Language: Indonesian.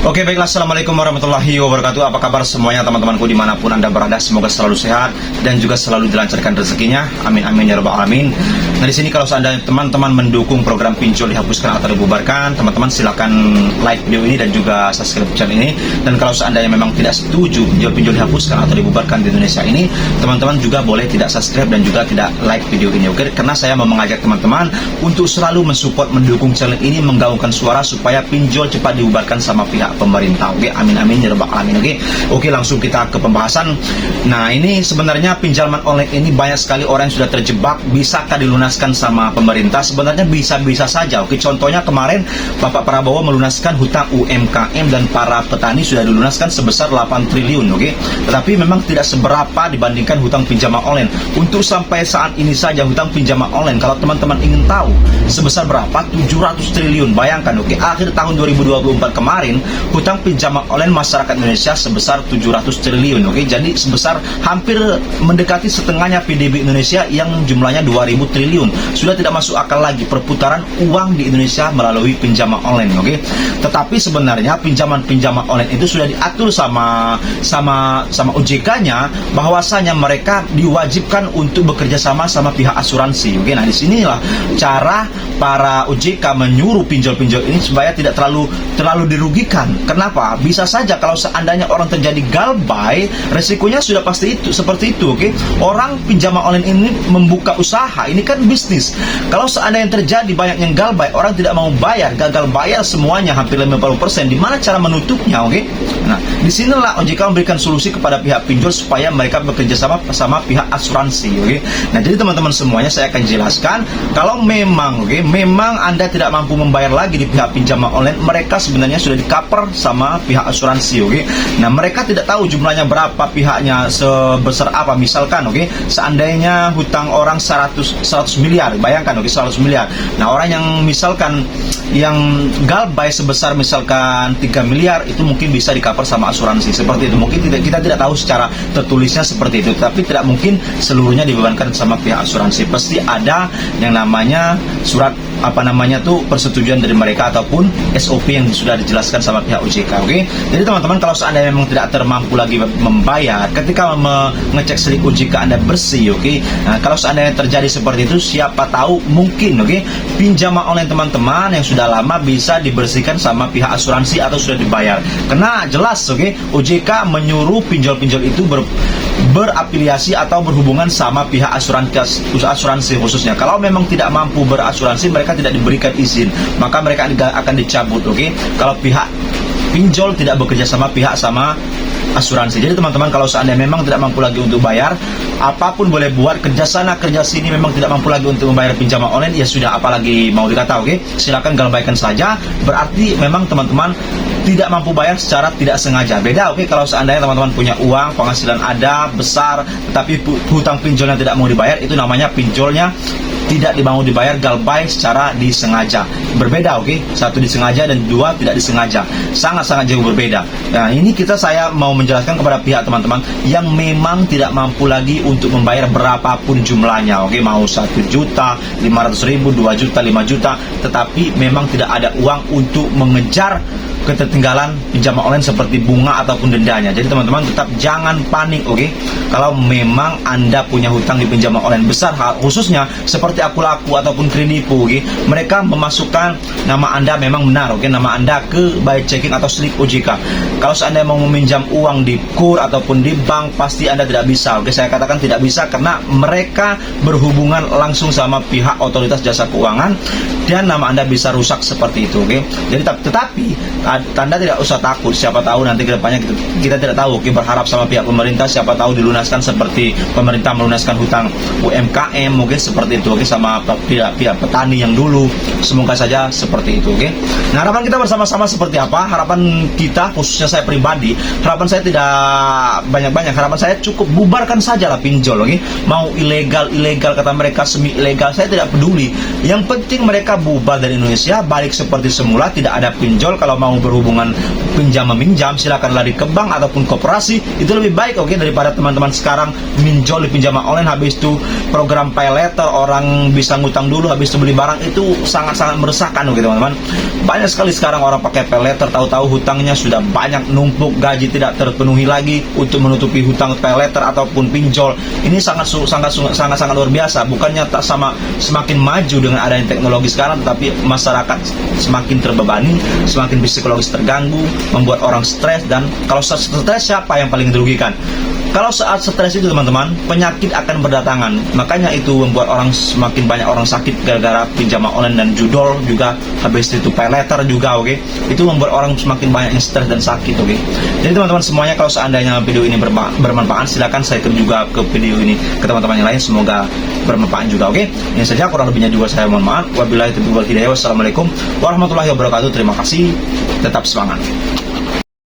Oke, baiklah. Assalamualaikum warahmatullahi wabarakatuh. Apa kabar semuanya teman-temanku dimanapun Anda berada? Semoga selalu sehat dan juga selalu dilancarkan rezekinya. Amin amin ya rabbal alamin. Nah, di sini kalau seandainya teman-teman mendukung program pinjol dihapuskan atau dibubarkan, teman-teman silakan like video ini dan juga subscribe channel ini. Dan kalau seandainya memang tidak setuju pinjol dihapuskan atau dibubarkan di Indonesia ini, teman-teman juga boleh tidak subscribe dan juga tidak like video ini. Oke, karena saya mau mengajak teman-teman untuk selalu mensupport, mendukung channel ini, menggaungkan suara supaya pinjol cepat dibubarkan sama pihak pemerintah. Oke, amin amin ya rabbal alamin. Oke, langsung kita ke pembahasan. Nah, ini sebenarnya pinjaman online ini banyak sekali orang yang sudah terjebak. Bisakah dilunaskan sama pemerintah? Sebenarnya bisa-bisa saja. Oke, contohnya kemarin Bapak Prabowo melunaskan hutang UMKM dan para petani sudah dilunaskan sebesar 8 triliun. Oke, tetapi memang tidak seberapa dibandingkan hutang pinjaman online. Untuk sampai saat ini saja hutang pinjaman online, kalau teman-teman ingin tahu sebesar berapa, 700 triliun. Bayangkan, oke, akhir tahun 2024 kemarin hutang pinjaman online masyarakat Indonesia sebesar 700 triliun. Oke, jadi sebesar hampir mendekati setengahnya PDB Indonesia yang jumlahnya 2000 triliun. Sudah tidak masuk akal lagi perputaran uang di Indonesia melalui pinjaman online. Oke, tetapi sebenarnya pinjaman-pinjaman online itu sudah diatur sama OJK-nya, bahwasanya mereka diwajibkan untuk bekerja sama pihak asuransi. Oke, nah disinilah cara para OJK menyuruh pinjol-pinjol ini supaya tidak terlalu dirugikan. Kenapa? Bisa saja kalau seandainya orang terjadi galbay, resikonya sudah pasti itu seperti itu. Oke, orang pinjaman online ini membuka usaha, ini kan bisnis. Kalau seandainya terjadi banyak yang galbay, orang tidak mau bayar, gagal bayar semuanya hampir 50%, di mana cara menutupnya? Oke, nah disinilah OJK memberikan solusi kepada pihak pinjol supaya mereka bekerja sama pihak asuransi. Oke, nah jadi teman-teman semuanya saya akan jelaskan. Kalau memang memang Anda tidak mampu membayar lagi di pihak pinjaman online, mereka sebenarnya sudah di-cover sama pihak asuransi. Oke, nah mereka tidak tahu jumlahnya berapa, pihaknya sebesar apa. Misalkan seandainya hutang orang 100 miliar, bayangkan 100 miliar. Nah, orang yang misalkan yang galbay sebesar misalkan 3 miliar itu mungkin bisa di-cover sama asuransi. Seperti itu. Mungkin kita tidak tahu secara tertulisnya seperti itu, tapi tidak mungkin seluruhnya dibebankan sama pihak asuransi. Pasti ada yang namanya surat persetujuan dari mereka ataupun SOP yang sudah dijelaskan sama pihak OJK. Oke, jadi teman-teman kalau seandainya memang tidak termampu lagi membayar, ketika mengecek slip OJK Anda bersih, oke. Nah, kalau seandainya terjadi seperti itu, siapa tahu mungkin, pinjaman online teman-teman yang sudah lama bisa dibersihkan sama pihak asuransi atau sudah dibayar. Karena jelas, OJK menyuruh pinjol-pinjol itu berafiliasi atau berhubungan sama pihak asuransi khususnya. Kalau memang tidak mampu berasuransi, mereka tidak diberikan izin, maka mereka akan dicabut. Kalau pihak pinjol tidak bekerja sama asuransi. Jadi teman-teman kalau seandainya memang tidak mampu lagi untuk bayar, apapun boleh buat, kerja sana kerja sini, memang tidak mampu lagi untuk membayar pinjaman online, ya sudah, apalagi mau dikata. Silakan galbaikan saja. Berarti memang teman-teman tidak mampu bayar secara tidak sengaja. Beda, kalau seandainya teman-teman punya uang, penghasilan ada besar, tetapi hutang pinjolnya tidak mau dibayar, itu namanya pinjolnya tidak mau dibayar, galbay secara disengaja. Berbeda, satu disengaja dan dua tidak disengaja, sangat-sangat jauh berbeda. Nah, ini saya mau menjelaskan kepada pihak teman-teman yang memang tidak mampu lagi untuk membayar berapapun jumlahnya. Mau 1 juta, 500 ribu, 2 juta, 5 juta, tetapi memang tidak ada uang untuk mengejar ketertinggalan pinjaman online seperti bunga ataupun dendanya. Jadi teman-teman tetap jangan panik. Kalau memang Anda punya hutang di pinjaman online besar, khususnya seperti Akulaku ataupun Kredivo, mereka memasukkan nama Anda memang benar, nama Anda ke by checking atau slip OJK. Kalau seandainya mau meminjam uang di KUR ataupun di bank, pasti Anda tidak bisa. Saya katakan tidak bisa karena mereka berhubungan langsung sama pihak otoritas jasa keuangan dan nama Anda bisa rusak seperti itu. Jadi tetapi Anda tidak usah takut. Siapa tahu nanti kedepannya kita tidak tahu. Berharap sama pihak pemerintah, siapa tahu dilunaskan seperti pemerintah melunaskan hutang UMKM, mungkin seperti itu. Sama pihak petani yang dulu. Semoga saja seperti itu. Nah, harapan kita bersama-sama seperti apa? Harapan kita, khususnya saya pribadi, harapan saya tidak banyak-banyak. Harapan saya cukup bubarkan sajalah pinjol. Mau ilegal kata mereka, semi ilegal, saya tidak peduli. Yang penting mereka bubar dari Indonesia, balik seperti semula, tidak ada pinjol. Kalau mau berhubungan pinjam meminjam, silakan lari ke bank ataupun koperasi, itu lebih baik, oke, daripada teman-teman sekarang minjol di pinjaman online, habis itu program pay letter, orang bisa ngutang dulu habis itu beli barang, itu sangat-sangat meresahkan, oke teman-teman. Banyak sekali sekarang orang pakai pay letter, tahu-tahu hutangnya sudah banyak numpuk, gaji tidak terpenuhi lagi untuk menutupi hutang pay letter ataupun pinjol. Ini sangat luar biasa. Bukannya tak sama semakin maju dengan adanya teknologi sekarang, tetapi masyarakat semakin terbebani, semakin psikologis terganggu, membuat orang stres. Dan kalau stres, siapa yang paling dirugikan? Kalau saat stres itu teman-teman, penyakit akan berdatangan. Makanya itu membuat orang semakin banyak orang sakit gara-gara pinjaman online dan judol juga, habis itu pay letter juga, oke. Itu membuat orang semakin banyak yang stres dan sakit, oke. Jadi teman-teman semuanya, kalau seandainya video ini bermanfaat, silakan share juga ke video ini ke teman-teman yang lain, semoga bermanfaat juga, oke. Ini saja, kurang lebihnya juga saya mohon maaf. Wabillahi taufiq wal hidayah. Wassalamualaikum warahmatullahi wabarakatuh. Terima kasih. Tetap semangat.